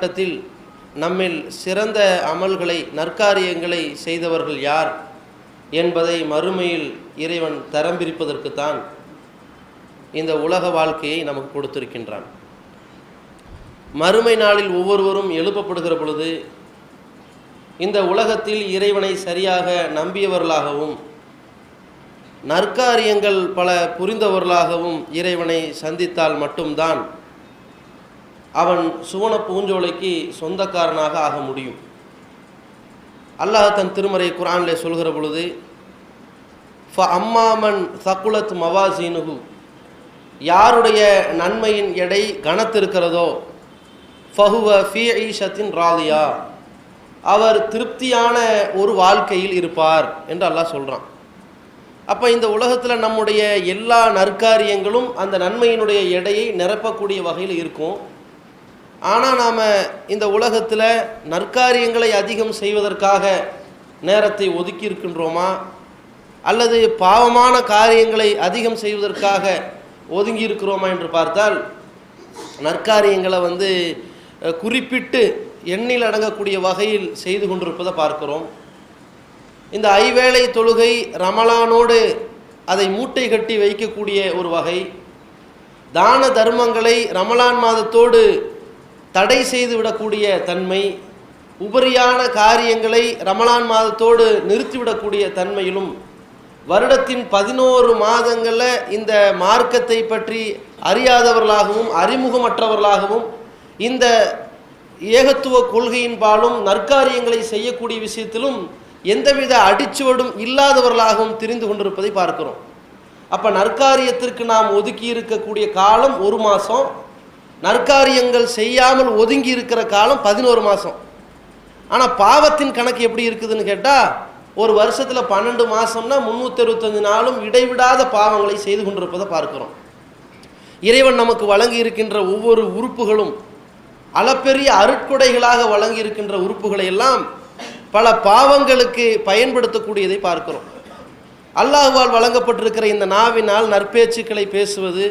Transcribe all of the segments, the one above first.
காலகட்டத்தில் நம்மில் சிறந்த அமல்களை நற்காரியங்களை செய்தவர்கள் யார் என்பதை மறுமையில் இறைவன் தரம் பிரிப்பதற்குத்தான் இந்த உலக வாழ்க்கையை நமக்கு கொடுத்திருக்கின்றான். மறுமை நாளில் ஒவ்வொருவரும் எழுப்பப்படுகிற பொழுது இந்த உலகத்தில் இறைவனை சரியாக நம்பியவர்களாகவும் நற்காரியங்கள் பல புரிந்தவர்களாகவும் இறைவனை சந்தித்தால் மட்டும்தான் அவன் சுவன பூஞ்சோலைக்கு சொந்தக்காரனாக ஆக முடியும். அல்லாஹ் தன் திருமறை குர்ஆனிலே சொல்கிற பொழுது ஃபஅம்மாமன் சகுலத் மவாசீனுஹு, யாருடைய நன்மையின் எடை கனத்திருக்கிறதோ ஃபஹுவ ஃபீ ஈஷத்தின் ராலியா, அவர் திருப்தியான ஒரு வாழ்க்கையில் இருப்பார் என்று அல்லாஹ் சொல்கிறான். அப்போ இந்த உலகத்தில் நம்முடைய எல்லா நற்காரியங்களும் அந்த நன்மையினுடைய எடையை நிரப்பக்கூடிய வகையில் இருக்கும். ஆனால் நாம் இந்த உலகத்தில் நற்காரியங்களை அதிகம் செய்வதற்காக நேரத்தை ஒதுக்கி இருக்கின்றோமா, அல்லது பாவமான காரியங்களை அதிகம் செய்வதற்காக ஒதுங்கி இருக்கிறோமா என்று பார்த்தால் நற்காரியங்களை குறிப்பிட்டு எண்ணில் அடங்கக்கூடிய வகையில் செய்து கொண்டிருப்பதை பார்க்கிறோம். இந்த ஐவேளை தொழுகை ரமலானோடு அதை மூட்டை கட்டி வைக்கக்கூடிய ஒரு வகை, தான தர்மங்களை ரமலான் மாதத்தோடு தடை செய்து விடக்கூடிய தன்மை, உபரியான காரியங்களை ரமலான் மாதத்தோடு நிறுத்திவிடக்கூடிய தன்மையிலும் வருடத்தின் 11 மாதங்களில் இந்த மார்க்கத்தை பற்றி அறியாதவர்களாகவும் அறிமுகமற்றவர்களாகவும் இந்த ஏகத்துவ கொள்கையின் பாலும் நற்காரியங்களை செய்யக்கூடிய விஷயத்திலும் எந்தவித அடிச்சுவடும் இல்லாதவர்களாகவும் தெரிந்து கொண்டிருப்பதை பார்க்கிறோம். அப்போ நற்காரியத்திற்கு நாம் ஒதுக்கி இருக்கக்கூடிய காலம் 1 மாதம், நற்காரியங்கள் செய்யாமல் ஒதுங்கி இருக்கிற காலம் 11 மாதம். ஆனால் பாவத்தின் கணக்கு எப்படி இருக்குதுன்னு கேட்டால் ஒரு வருஷத்தில் 12 மாதம்னா 365 நாளும் இடைவிடாத பாவங்களை செய்து கொண்டிருப்பதை பார்க்கிறோம். இறைவன் நமக்கு வழங்கி இருக்கின்ற ஒவ்வொரு உறுப்புகளும் அளப்பெரிய அருட்கொடைகளாக வழங்கி இருக்கின்ற உறுப்புகளை எல்லாம் பல பாவங்களுக்கு பயன்படுத்தக்கூடியதை பார்க்கிறோம். அல்லாஹ்வால் வழங்கப்பட்டிருக்கிற இந்த நாவினால் நற்பேச்சுக்களை பேசுவது,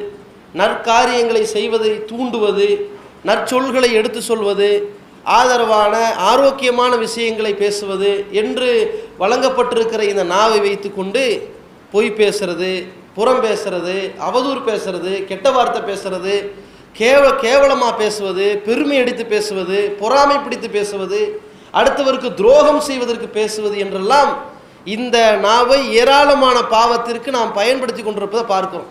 நற்காரியங்களை செய்வதை தூண்டுவது, நற்சொல்களை எடுத்து சொல்வது, ஆதரவான ஆரோக்கியமான விஷயங்களை பேசுவது என்று வழங்கப்பட்டிருக்கிற இந்த நாவை வைத்து கொண்டு பொய் பேசுறது, புறம் பேசுறது, அவதூறு பேசுறது, கெட்ட வார்த்தை பேசுறது, கேவலமாக பேசுவது, பெருமை அடித்து பேசுவது, பொறாமை பிடித்து பேசுவது, அடுத்தவருக்கு துரோகம் செய்வதற்கு பேசுவது என்றெல்லாம் இந்த நாவை ஏராளமான பாவத்திற்கு நாம் பயன்படுத்தி கொண்டிருப்பதை பார்க்கிறோம்.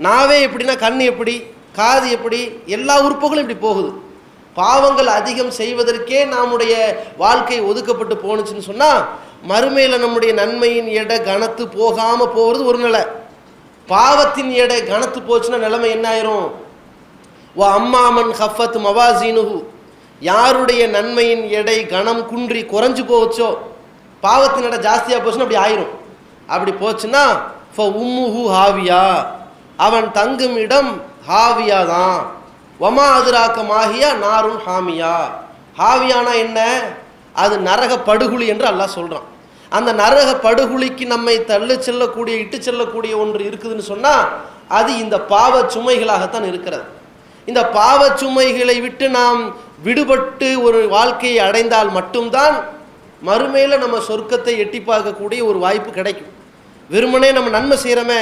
நாவே எப்படின்னா கண் எப்படி, காது எப்படி, எல்லா உறுப்புகளும் இப்படி போகுது. பாவங்கள் அதிகம் செய்வதற்கே நம்முடைய வாழ்க்கை ஒதுக்கப்பட்டு போணுச்சுன்னு சொன்னால் மறுமையில் நம்முடைய நன்மையின் எடை கனத்து போகாமல் போகிறது ஒரு நிலை. பாவத்தின் எடை கனத்து போச்சுன்னா நிலைமை என்ன ஆயிரும்? அம்மாமன் ஹஃபத் மவாசீனுஹு, யாருடைய நன்மையின் எடை கனம் குன்றி குறைஞ்சு போச்சோ, பாவத்தின் எடை ஜாஸ்தியாக போச்சுன்னா அப்படி ஆயிரும். அப்படி போச்சுன்னா உம்முஹு ஹாவியா, அவன் தங்கும் இடம் ஹாவியா தான். வமா அதுராக்க மாஹியா நாருன் ஹாமியா, ஹாவியானா என்ன? அது நரக படுகுழி என்று அல்லாஹ் சொல்கிறான். அந்த நரக படுகுழிக்கு நம்மை தள்ளு செல்லக்கூடிய இட்டு செல்லக்கூடிய ஒன்று இருக்குதுன்னு சொன்னால் அது இந்த பாவ சுமைகளாகத்தான் இருக்கிறது. இந்த பாவ சுமைகளை விட்டு நாம் விடுபட்டு ஒரு வாழ்க்கையை அடைந்தால் மட்டும்தான் மறுமையில் நம்ம சொர்க்கத்தை எட்டி பார்க்கக்கூடிய ஒரு வாய்ப்பு கிடைக்கும். வெறுமனே நம்ம நன்மை செய்கிறோமே,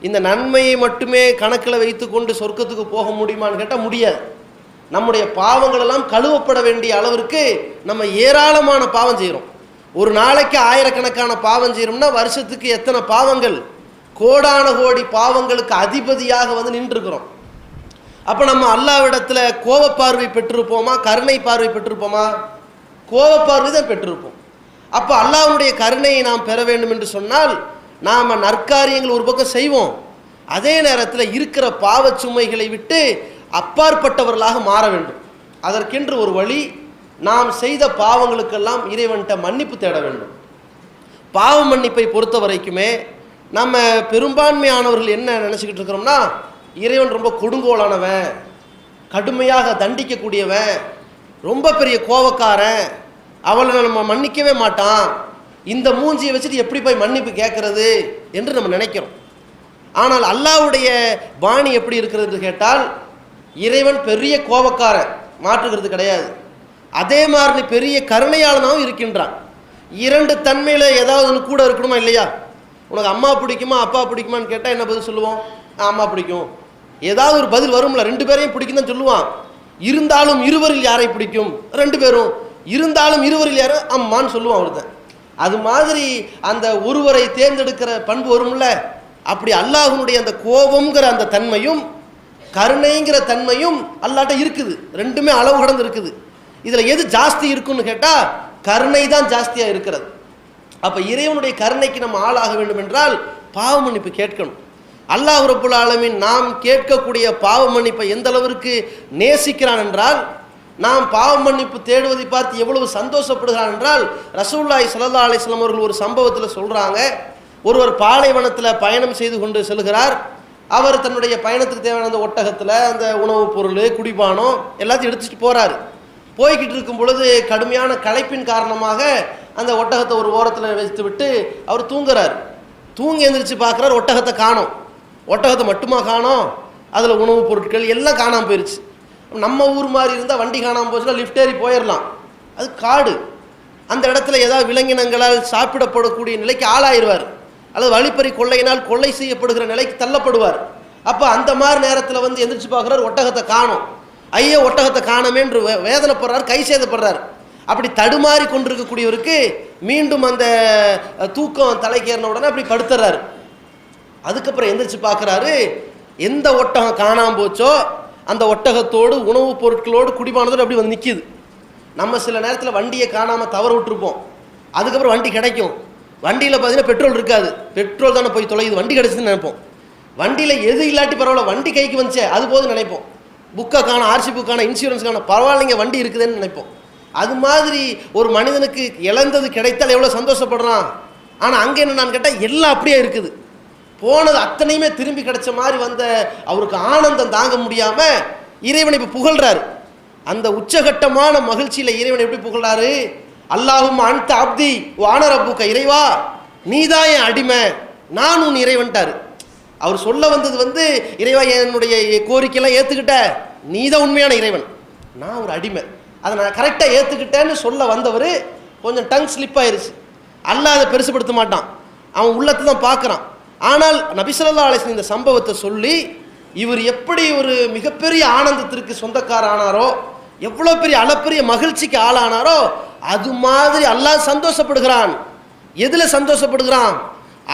இந்த நன்மையை மட்டுமே கணக்கில் வைத்து கொண்டு சொர்க்கத்துக்கு போக முடியுமான்னு கேட்டால் முடியாது. நம்முடைய பாவங்கள் எல்லாம் கழுவப்பட வேண்டிய அளவிற்கு நம்ம ஏராளமான பாவம் செய்கிறோம். ஒரு நாளைக்கு ஆயிரக்கணக்கான பாவம் செய்கிறோம்னா வருஷத்துக்கு எத்தனை பாவங்கள், கோடான கோடி பாவங்களுக்கு அதிபதியாக நின்றுருக்கிறோம். அப்போ நம்ம அல்லாஹ்விடத்தில் கோபப்பார்வை பெற்றிருப்போமா, கருணை பார்வை பெற்றிருப்போமா? கோபப்பார்வை தான் பெற்றிருப்போம். அப்போ அல்லாஹ்வுடைய கருணையை நாம் பெற வேண்டும் என்று சொன்னால் நாம் நற்காரியங்கள் ஒரு பக்கம் செய்வோம், அதே நேரத்தில் இருக்கிற பாவ சுமைகளை விட்டு அப்பாற்பட்டவர்களாக மாற வேண்டும். அதற்கென்று ஒரு வழி, நாம் செய்த பாவங்களுக்கெல்லாம் இறைவன்கிட்ட மன்னிப்பு தேட வேண்டும். பாவ மன்னிப்பை பொறுத்த வரைக்குமே நம்ம பெரும்பான்மையானவர்கள் என்ன நினச்சிக்கிட்டு இருக்கிறோம்னா, இறைவன் ரொம்ப கொடுங்கோலானவன், கடுமையாக தண்டிக்கக்கூடியவன், ரொம்ப பெரிய கோபக்காரன், அவளை நம்ம மன்னிக்கவே மாட்டான், இந்த மூஞ்சியை வச்சுட்டு எப்படி போய் மன்னிப்பு கேட்கறது என்று நம்ம நினைக்கிறோம். ஆனால் அல்லாஹ்வுடைய பாணி எப்படி இருக்கிறது என்று கேட்டால், இறைவன் பெரிய கோபக்காரன், மாற்றுகிறது கிடையாது. அதே மாதிரி நீ பெரிய கருணையாளனாகவும் இருக்கின்றான். இரண்டு தன்மையில் ஏதாவது ஒன்று கூட இருக்கணுமா இல்லையா? உனக்கு அம்மா பிடிக்குமா அப்பா பிடிக்குமான்னு கேட்டால் என்ன பதில் சொல்லுவோம்? அம்மா பிடிக்கும். ஏதாவது ஒரு பதில் வரும்ல, ரெண்டு பேரையும் பிடிக்கும் தான் சொல்லுவான். இருந்தாலும் இருவரில் யாரை பிடிக்கும்? ரெண்டு பேரும். இருந்தாலும் இருவரில் யாரும் அம்மான்னு சொல்லுவான் ஒருத்தன். அது மாதிரி அந்த ஒருவரை தேர்ந்தெடுக்கிற பண்பு வரும்ல. அப்படி அல்லாஹ்வுடைய அந்த கோபம்ங்கிற அந்த தன்மையும் கருணைங்கிற தன்மையும் அல்லாட்ட இருக்குது. ரெண்டுமே அளவு கடந்து இருக்குது. இதில் எது ஜாஸ்தி இருக்குன்னு கேட்டால் கருணை தான் ஜாஸ்தியாக இருக்கிறது. அப்போ இறைவனுடைய கருணைக்கு நம்ம ஆளாக வேண்டும் என்றால் பாவ மன்னிப்பு கேட்கணும். அல்லாஹ் ரப்புல் ஆலமீன் நாம் கேட்கக்கூடிய பாவ மன்னிப்பை எந்த அளவிற்கு நேசிக்கிறான் என்றால், நாம் பாவ மன்னிப்பு தேடுவதை பார்த்து எவ்வளவு சந்தோஷப்படுகிறான் என்றால், ரசூலுல்லாஹி ஸல்லல்லாஹு அலைஹி வஸல்லம் அவர்கள் ஒரு சம்பவத்தில் சொல்கிறாங்க. ஒருவர் பாலைவனத்தில் பயணம் செய்து கொண்டு செல்கிறார். அவர் தன்னுடைய பயணத்துக்கு தேவையான அந்த ஒட்டகத்தில் அந்த உணவுப் பொருள் குடிபானம் எல்லாத்தையும் எடுத்துகிட்டு போகிறாரு. போய்கிட்டு இருக்கும் பொழுது கடுமையான களைப்பின் காரணமாக அந்த ஒட்டகத்தை ஒரு ஓரத்தில் வைத்து விட்டு அவர் தூங்குறார். தூங்கி எழுந்திரிச்சு பார்க்குறார், ஒட்டகத்தை காணோம். ஒட்டகத்தை மட்டுமா காணோம், அதில் உணவுப் பொருட்கள் எல்லாம் காணாமல் போயிடுச்சு. நம்ம ஊர் மாதிரி இருந்தால் வண்டி காணாமல் போச்சுன்னா லிஃப்ட் ஏறி போயிடலாம். அது காடு. அந்த இடத்துல ஏதாவது விலங்கினங்களால் சாப்பிடப்படக்கூடிய நிலைக்கு ஆளாயிருவார், அல்லது வழிப்பறி கொள்ளையினால் கொள்ளை செய்யப்படுகிற நிலைக்கு தள்ளப்படுவார். அப்போ அந்த மாதிரி நேரத்தில் வந்து எந்திரிச்சு பார்க்குறார், ஒட்டகத்தை காணோம். ஐயோ ஒட்டகத்தை காணமே என்று வேதனைப்படுறார், கை சேதப்படுறார். அப்படி தடுமாறி கொண்டிருக்கக்கூடியவருக்கு மீண்டும் அந்த தூக்கம் தலைக்கேறின உடனே அப்படி படுத்துறாரு. அதுக்கப்புறம் எந்திரிச்சு பார்க்குறாரு, எந்த ஒட்டகம் காணாமல் போச்சோ அந்த ஒட்டகத்தோடு உணவுப் பொருட்களோடு குடிபானதோடு அப்படி வந்து நிற்கிது. நம்ம சில நேரத்தில் வண்டியை காணாமல் தவற விட்டுருப்போம். அதுக்கப்புறம் வண்டி கிடைக்கும். வண்டியில் பார்த்தீங்கன்னா பெட்ரோல் இருக்காது. பெட்ரோல் தானே போய் தொலையுது, வண்டி கிடைச்சதுன்னு நினைப்போம். வண்டியில் எது இல்லாட்டி பரவாயில்ல, வண்டி கைக்கு வந்துச்சே அது போதும் நினைப்போம். புக்கை காண, ஆர்சி புக்கான, இன்சூரன்ஸ் காண, பரவாயில்லைங்க வண்டி இருக்குதுன்னு நினைப்போம். அது மாதிரி ஒரு மனிதனுக்கு இழந்தது கிடைத்தால் எவ்வளோ சந்தோஷப்படுறான். ஆனால் அங்கே என்னென்னு கேட்டால் எல்லாம் அப்படியே இருக்குது. போனது அத்தனையுமே திரும்பி கிடைச்ச மாதிரி வந்த அவருக்கு ஆனந்தம் தாங்க முடியாமல் இறைவனை இப்போ புகழ்றாரு. அந்த உச்சகட்டமான மகிழ்ச்சியில் இறைவனை எப்படி புகழ்றாரு? அல்லாஹும் அன்த அப்தி வான ரப்புக்க, இறைவா நீதான் என் அடிமை, நான் உன் இறைவன்ட்டாரு. அவர் சொல்ல வந்தது வந்து, இறைவா என்னுடைய கோரிக்கையெல்லாம் ஏற்றுக்கிட்ட, நீ தான் உண்மையான இறைவன், நான் ஒரு அடிமை, அதை நான் கரெக்டாக ஏற்றுக்கிட்டேன்னு சொல்ல வந்தவர் கொஞ்சம் டங் ஸ்லிப் ஆயிடுச்சு. அல்லாஹ் அதை பெருசுப்படுத்த மாட்டான், அவன் உள்ளத்தை தான் பார்க்குறான். ஆனால் நபி ஸல்லல்லாஹு அலைஹி வஸல்லம் இந்த சம்பவத்தை சொல்லி இவர் எப்படி ஒரு மிகப்பெரிய ஆனந்தத்திற்கு சொந்தக்கார ஆனாரோ, எவ்வளோ பெரிய அளப்பெரிய மகிழ்ச்சிக்கு ஆளானாரோ, அது மாதிரி அல்லாஹ் சந்தோஷப்படுகிறான். எதில் சந்தோஷப்படுகிறான்?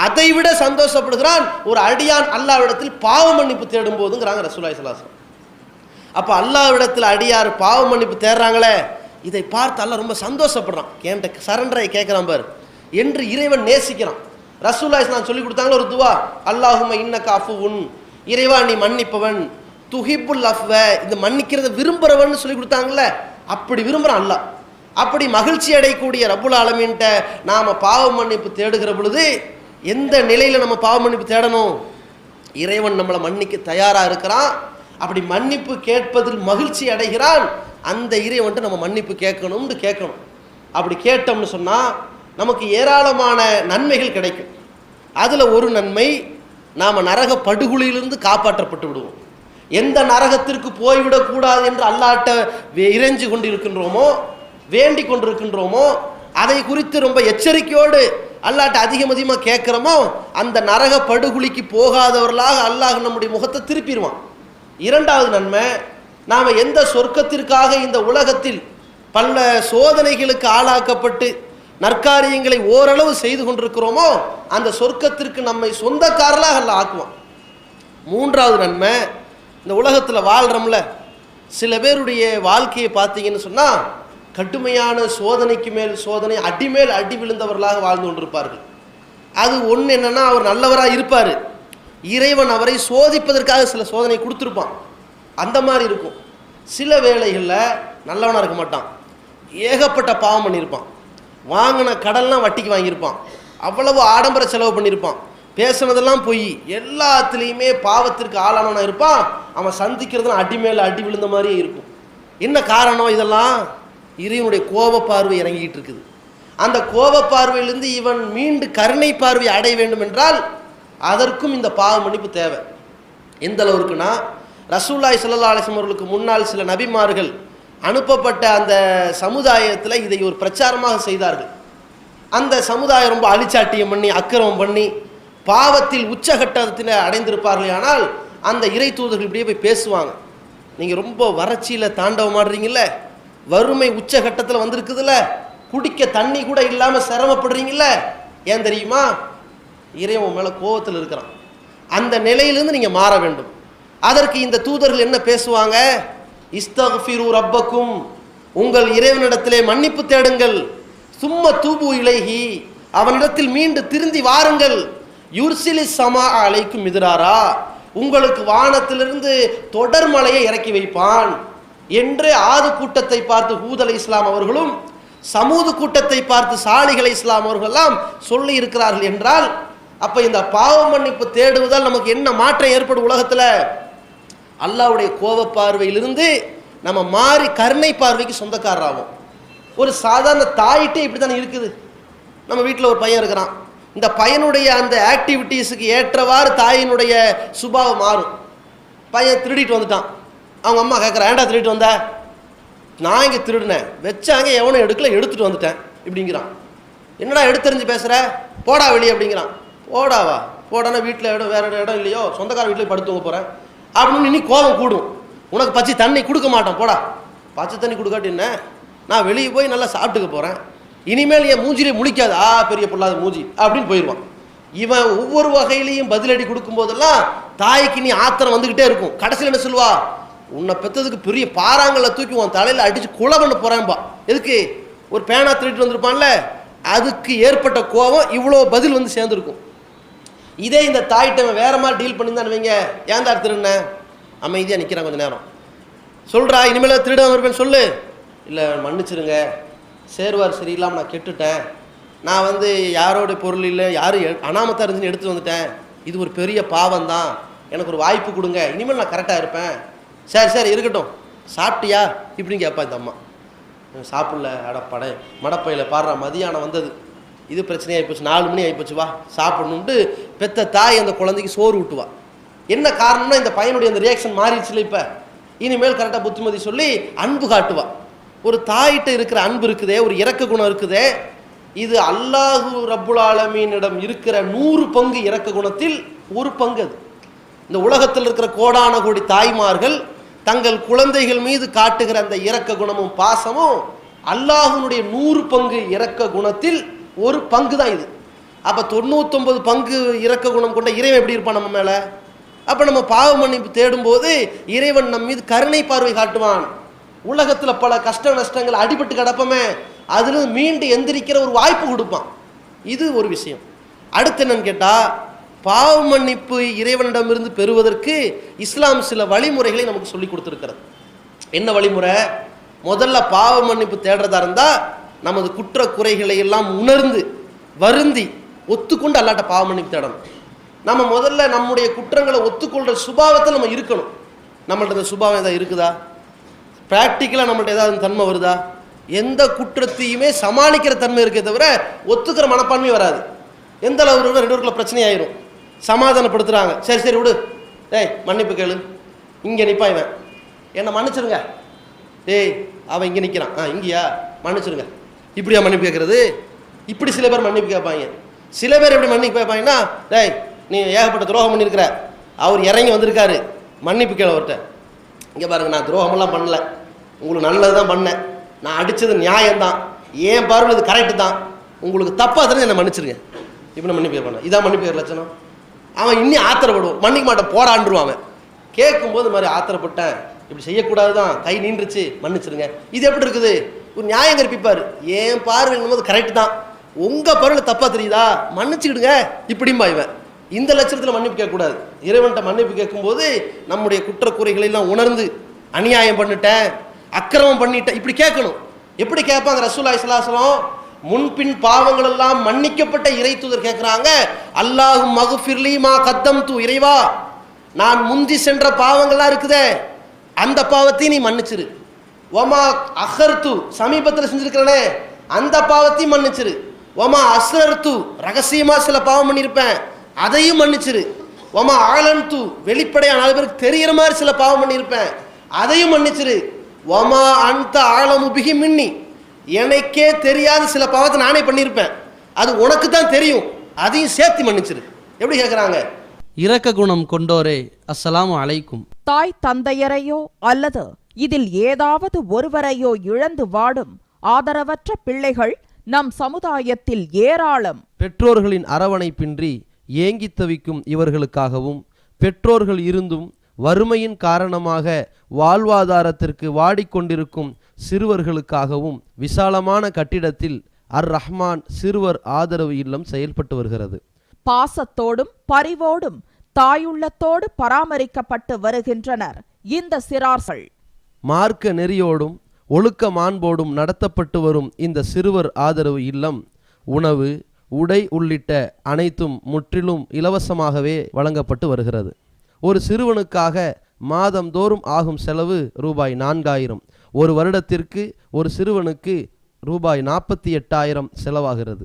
அதை விட சந்தோஷப்படுகிறான் ஒரு அடியான் அல்லாஹ்விடத்தில் பாவ மன்னிப்பு தேடும் போதுங்கிறாங்க ரசூலுல்லாஹி ஸல்லல்லாஹு அலைஹி வஸல்லம். அப்போ அல்லாஹ்விடத்தில் அடியார் பாவ மன்னிப்பு தேடுறாங்களே, இதை பார்த்து அல்லாஹ் ரொம்ப சந்தோஷப்படுறான். என்கிட்ட சரண்டரை கேட்குறான் பாரு என்று இறைவன் நேசிக்கிறான். ரசூலுல்லாஹி ஸல்லல்லாஹு அலைஹி வஸல்லம் சொல்லி கொடுத்தாங்களா ஒரு துவா, அல்லாஹும்ம இன்னக அஃபுவுன், இறைவா நீ மன்னிப்பவன், துஹிப்புல் அஃவ, இந்த மன்னிக்கிறத விரும்புகிறவன் சொல்லி கொடுத்தாங்கல்ல, அப்படி விரும்புகிறான் அல்லாஹ். அப்படி மகிழ்ச்சி அடையக்கூடிய ரப்புல் ஆலமீன்ட்ட நாம் பாவ மன்னிப்பு தேடுகிற பொழுது எந்த நிலையில் நம்ம பாவ மன்னிப்பு தேடணும்? இறைவன் நம்மளை மன்னிக்க தயாராக இருக்கிறான். அப்படி மன்னிப்பு கேட்பதில் மகிழ்ச்சி அடைகிறான். அந்த இறைவன்ட்டு நம்ம மன்னிப்பு கேட்கணும்னு கேட்கணும். அப்படி கேட்டோம்னு சொன்னால் நமக்கு ஏராளமான நன்மைகள் கிடைக்கும். அதில் ஒரு நன்மை, நாம் நரக படுகொலியிலிருந்து காப்பாற்றப்பட்டு விடுவோம். எந்த நரகத்திற்கு போய்விடக்கூடாது என்று அல்லாஹ்ட்ட இறைஞ்சு கொண்டிருக்கின்றோமோ, வேண்டி கொண்டிருக்கின்றோமோ, அதை குறித்து ரொம்ப எச்சரிக்கையோடு அல்லாஹ்ட்ட அதிகமாக கேட்குறோமோ, அந்த நரக படுகொலிக்கு போகாதவர்களாக அல்லாஹ் நம்முடைய முகத்தை திருப்பிடுவான். இரண்டாவது நன்மை, நாம் எந்த சொர்க்கத்திற்காக இந்த உலகத்தில் பல சோதனைகளுக்கு ஆளாக்கப்பட்டு நற்காரியங்களை ஓரளவு செய்து கொண்டிருக்கிறோமோ, அந்த சொர்க்கத்திற்கு நம்மை சொந்தக்காரர்களாக அல்லாஹ் ஆக்குவான். மூன்றாவது நன்மை, இந்த உலகத்தில் வாழ்கிறோம்ல, சில பேருடைய வாழ்க்கையை பார்த்தீங்கன்னு சொன்னால் கடுமையான சோதனைக்கு மேல் சோதனை, அடிமேல் அடி விழுந்தவர்களாக வாழ்ந்து கொண்டிருப்பார்கள். அது ஒன்று என்னென்னா, அவர் நல்லவராக இருப்பார், இறைவன் அவரை சோதிப்பதற்காக சில சோதனை கொடுத்துருப்பான், அந்த மாதிரி இருக்கும். சில வேளைகளில் நல்லவனாக இருக்க மாட்டான், ஏகப்பட்ட பாவம் பண்ணியிருப்பான், வாங்கின கடன்லாம் வட்டிக்கு வாங்கியிருப்பான், அவ்வளவு ஆடம்பர செலவு பண்ணியிருப்பான், பேசுனதெல்லாம் பொய், எல்லாத்துலேயுமே பாவத்திற்கு ஆளானவனாக இருப்பான். அவன் சந்திக்கிறதுலாம் அடிமேல் அடி விழுந்த மாதிரியே இருக்கும். என்ன காரணம்? இதெல்லாம் இறைவனுடைய கோப பார்வை இறங்கிக்கிட்டு இருக்குது. அந்த கோப பார்வையிலிருந்து இவன் மீண்டு கருணை பார்வை அடைய வேண்டும் என்றால் அதற்கும் இந்த பாவ மன்னிப்பு தேவை. எந்த அளவுக்குன்னா, ரசூலுல்லாஹி ஸல்லல்லாஹு அலைஹி வஸல்லம் அவர்களுக்கு முன்னால் சில நபிமார்கள் அனுப்பப்பட்ட அந்த சமுதாயத்தில் இதை ஒரு பிரச்சாரமாக செய்தார்கள். அந்த சமுதாயம் ரொம்ப அழிச்சாட்டியம் பண்ணி அக்கிரமம் பண்ணி பாவத்தில் உச்சகட்டத்தில் அடைந்திருப்பார்கள். ஆனால் அந்த இறை தூதர்கள் இப்படியே போய் பேசுவாங்க, நீங்கள் ரொம்ப வறட்சியில் தாண்டவம் ஆடுறீங்கல்ல, வறுமை உச்சகட்டத்தில் வந்திருக்குதுல்ல, குடிக்க தண்ணி கூட இல்லாமல் சிரமப்படுறீங்கல்ல, ஏன் தெரியுமா? இறைவன் மேலே கோபத்தில் இருக்கிறான். அந்த நிலையிலிருந்து நீங்கள் மாற வேண்டும். அதற்கு இந்த தூதர்கள் என்ன பேசுவாங்க? இஸ்தக்ஃபிரு ரப்பக்கும், உங்கள் இறைவனிடத்திலே மன்னிப்பு தேடுங்கள். சும்ம தூபு இலைஹி, அவனிடத்தில் மீண்டு திருந்தி வாருங்கள். யுர்சிலி சமா அலைக்கும் மிதுராரா, உங்களுக்கு வானத்திலிருந்து தொடர் மலையை இறக்கி வைப்பான் என்று ஆது கூட்டத்தை பார்த்து ஹூத் அலை இஸ்லாம் அவர்களும் சமூது கூட்டத்தை பார்த்து சாலிஹ் அலை இஸ்லாம் அவர்களெல்லாம் சொல்லி இருக்கிறார்கள் என்றால், அப்ப இந்த பாவ மன்னிப்பு தேடுவதால் நமக்கு என்ன மாற்றம் ஏற்படும்? உலகத்தில் அல்லாஹ்வுடைய கோப பார்வையிலிருந்து நம்ம மாறி கருணை பார்வைக்கு சொந்தக்காரராகும். ஒரு சாதாரண தாயிட்டே இப்படி தானே இருக்குது. நம்ம வீட்டில் ஒரு பையன் இருக்கிறான், இந்த பையனுடைய அந்த ஆக்டிவிட்டீஸுக்கு ஏற்றவாறு தாயினுடைய சுபாவம் மாறும். பையன் திருடிட்டு வந்துட்டான், அவங்க அம்மா கேட்குறா, ஏன்டா திருடிட்டு வந்த? நான் இங்கே திருடினேன், வச்சாங்க எவனும் எடுக்கல, எடுத்துகிட்டு வந்துட்டேன் இப்படிங்கிறான். என்னடா எடுத்தறிஞ்சு பேசுகிற, போடா வெளியே அப்படிங்கிறான். போடாவா? போடானா வீட்டில் இடம் வேறு இடம் இல்லையோ, சொந்தக்கார வீட்டில் படுத்துவங்க போகிறேன் அப்படின்னு இன்னி கோபம் கூடும். உனக்கு பச்சை தண்ணி கொடுக்க மாட்டேன், போடா. பச்சை தண்ணி கொடுக்காட்டின்னு நான் வெளியே போய் நல்லா சாப்பிட்டுக்க போகிறேன், இனிமேல் என் மூஞ்சிலே முழிக்காது, பெரிய பொல்லாத மூஞ்சி அப்படின்னு போயிடுவான். இவன் ஒவ்வொரு வகையிலையும் பதிலடி கொடுக்கும் போதெல்லாம் தாய்க்கு நீ ஆத்திரம் வந்துக்கிட்டே இருக்கும். கடைசியில் என்ன சொல்லுவா? உன்னை பெற்றதுக்கு பெரிய பாறாங்கல்ல தூக்கி உன் தலையில் அடித்து கொலை பண்ண போகிறேன்பா. எதுக்கு? ஒரு பேனா திருட்டு வந்திருப்பான்ல, அதுக்கு ஏற்பட்ட கோபம் இவ்வளோ பதில் வந்து சேர்ந்துருக்கும். இதே இந்த தாயிட்ட வேற மாதிரி டீல் பண்ணியிருந்தான்னு வைங்க, ஏன்டா திருடுன? அமைதியாக நிற்கிறான், கொஞ்சம் நேரம் சொல்கிறா, இனிமேல் திருட இருப்பேன்னு சொல்லு. இல்லை மன்னிச்சிருங்க, சேருவார் சரியில்லாமல் நான் கெட்டுட்டேன், நான் வந்து யாரோட பொருள் இல்லை, யாரும் அனாமத்தாக இருந்துன்னு எடுத்துகிட்டு வந்துட்டேன், இது ஒரு பெரிய பாவம் தான், எனக்கு ஒரு வாய்ப்பு கொடுங்க, இனிமேல் நான் கரெக்டாக இருப்பேன். சரி சரி இருக்கட்டும், சாப்பிட்டியா இப்படின்னு கேட்பா இந்த அம்மா. சாப்பிடல, அடப்படை மடப்பையில் பாடுறா, மதியானம் வந்தது, இது பிரச்சனையாக ஆகிப்போச்சு, 4 மணி ஆகிப்போச்சு, வா சாப்பிடணுன்ட்டு பெத்த தாய் அந்த குழந்தைக்கு சோறு ஊட்டுவா. என்ன காரணம்னா இந்த பையனுடைய அந்த ரியாக்ஷன் மாறிடுச்சுல, இப்போ இனிமேல் கரெக்டாக புத்திமதி சொல்லி அன்பு காட்டுவா. ஒரு தாயிட்ட இருக்கிற அன்பு இருக்குதே, ஒரு இரக்க குணம் இருக்குதே, இது அல்லாஹு ரப்புல் ஆலமீனிடம் இருக்கிற 100 பங்கு இரக்க குணத்தில் ஒரு பங்கு. அது இந்த உலகத்தில் இருக்கிற கோடான கோடி தாய்மார்கள் தங்கள் குழந்தைகள் மீது காட்டுகிற அந்த இரக்க குணமும் பாசமும் அல்லாஹ்வுடைய 100 பங்கு இரக்க குணத்தில் ஒரு பங்கு தான் இது. அப்போ 99 பங்கு இரக்க குணம் கொண்ட இறைவன் எப்படி இருப்பான் நம்ம மேலே? அப்போ நம்ம பாவ மன்னிப்பு தேடும்போது இறைவன் நம் மீது கருணை பார்வை காட்டுவான். உலகத்தில் பல கஷ்ட நஷ்டங்கள் அடிபட்டு கிடப்பமே, அதில் மீண்டு எந்திரிக்கிற ஒரு வாய்ப்பு கொடுப்பான். இது ஒரு விஷயம். அடுத்து என்னன்னு கேட்டால், பாவ மன்னிப்பு இறைவனிடமிருந்து பெறுவதற்கு இஸ்லாம் சில வழிமுறைகளை நமக்கு சொல்லி கொடுத்துருக்கிறது. என்ன வழிமுறை? முதல்ல பாவ மன்னிப்பு தேடுறதா இருந்தால் நமது குற்ற குறைகளை எல்லாம் உணர்ந்து வருந்தி ஒத்துக்கொண்டு அல்லாட்ட பாவ மன்னிப்பு தேடணும். நம்ம முதல்ல நம்முடைய குற்றங்களை ஒத்துக்கொள்கிற சுபாவத்தை நம்ம இருக்கணும். நம்மள்ட்ட இந்த சுபாவம் ஏதாவது இருக்குதா? ப்ராக்டிக்கலாக நம்மள்ட்ட ஏதாவது தன்மை வருதா? எந்த குற்றத்தையுமே சமாளிக்கிற தன்மை இருக்கே தவிர ஒத்துக்கிற மனப்பான்மை வராது. எந்த அளவு 2 பேருக்குள்ள பிரச்சனை ஆயிரும். சமாதானப்படுத்துகிறாங்க, சரி சரி விடு, மன்னிப்பு கேளு, இங்கே நிற்பான் இவன், என்னை மன்னிச்சிருங்க, அவன் இங்கே நிற்கிறான், இங்கேயா மன்னிச்சிருங்க, இப்படியா மன்னிப்பு கேட்குறது? இப்படி சில பேர் மன்னிப்பு கேட்பாங்க. சில பேர் எப்படி மன்னிப்பு கேட்பாங்கன்னா, நீ ஏகப்பட்ட துரோகம் பண்ணியிருக்கிற, அவர் இறங்கி வந்திருக்காரு, மன்னிப்பு கேளு அவர்கிட்ட. இங்கே பாருங்க, நான் துரோகமெல்லாம் பண்ணல, உங்களுக்கு நல்லது தான் பண்ணேன், நான் அடித்தது நியாயம்தான், ஏன் பார்வை இது கரெக்டு தான், உங்களுக்கு தப்பாக தெரிஞ்சு என்னை மன்னிச்சிருங்க, இப்படி மன்னிப்பு கேட்பாங்க. இதான் மன்னிப்பு கேட்குற லட்சணம். அவன் இன்னும் ஆத்திரப்படுவான், மன்னிக்க மாட்டேன் போடான்ருவான். அவன் கேட்கும்போது இந்த மாதிரி ஆத்திரப்பட்டேன், இப்படி செய்யக்கூடாது தான், கை நின்றுச்சு, மன்னிச்சிருங்க. இது எப்படி இருக்குது? ஒரு நியாயம் கற்பிப்பார். ஏன் பார்வையும் போது கரெக்டு தான், உங்கள் பார்வையில் தப்பாக தெரியுதா, மன்னிச்சுக்கிடுங்க இப்படிம்பா. இவன் இந்த லட்சணத்தில் மன்னிப்பு கேட்கக்கூடாது. இறைவன்கிட்ட மன்னிப்பு கேட்கும்போது நம்முடைய குற்றக்குறைகளெல்லாம் உணர்ந்து, அநியாயம் பண்ணிட்டேன், அக்கிரமம் பண்ணிட்டேன், இப்படி கேட்கணும். எப்படி கேட்பாங்க? ரசூலுல்லாஹி ஸல்லல்லாஹு அலைஹி வஸல்லம் முன்பின் பாவங்கள் எல்லாம் மன்னிக்கப்பட்ட இறை தூதர் கேட்குறாங்க, அல்லாஹு மகுஃபிர்லி மா கத்தம்து, இறைவா நான் முந்தி சென்ற பாவங்கள்லாம் இருக்குதே, அந்த பாவத்தையும் நீ மன்னிச்சிரு. ஒமா அஹர்து, சமீபத்தில் செஞ்சிருக்கிறனே அந்த பாவத்தையும் மன்னிச்சிரு. ஒமா அஸ்ரர்து, ரகசியமாக சில பாவம் பண்ணியிருப்பேன், அதையும் மன்னிச்சிரு. ஒமா ஆலன்து, வெளிப்படையான 4 பேருக்கு தெரிகிற மாதிரி சில பாவம் பண்ணியிருப்பேன், அதையும் மன்னிச்சிரு. வமா அன்த ஆலமு பிஹி மின்னி, எனக்கே தெரியாத சில பாவத்தை நானே பண்ணியிருப்பேன், அது உனக்கு தான் தெரியும், அதையும் சேர்த்து மன்னிச்சிரு. எப்படி கேட்குறாங்க? இரக்க குணம் கொண்டோரே, அஸ்ஸலாமு அலைக்கும். தாய் தந்தையரையோ அல்லது இதில் ஏதாவது ஒருவரையோ இழந்து வாடும் ஆதரவற்ற பிள்ளைகள் நம் சமுதாயத்தில் ஏராளம். பெற்றோர்களின் அரவணைப்பின்றி ஏங்கி தவிக்கும் இவர்களுக்காகவும், பெற்றோர்கள் இருந்தும் வறுமையின் காரணமாக வாழ்வாதாரத்திற்கு வாடிக்கொண்டிருக்கும் சிறுவர்களுக்காகவும் விசாலமான கட்டிடத்தில் அர் ரஹ்மான் சிறுவர் ஆதரவு இல்லம் செயல்பட்டு வருகிறது. பாசத்தோடும் பரிவோடும் தாயுள்ளத்தோடு பராமரிக்கப்பட்டு வருகின்றனர் இந்த சிறார்கள். மார்க்க நெறியோடும் ஒழுக்க மாண்போடும் நடத்தப்பட்டு வரும் இந்த சிறுவர் ஆதரவு இல்லம் உணவு, உடை உள்ளிட்ட அனைத்தும் முற்றிலும் இலவசமாகவே வழங்கப்பட்டு வருகிறது. ஒரு சிறுவனுக்காக மாதந்தோறும் ஆகும் செலவு ரூபாய் 4000. ஒரு வருடத்திற்கு ஒரு சிறுவனுக்கு ரூபாய் 48,000 செலவாகிறது.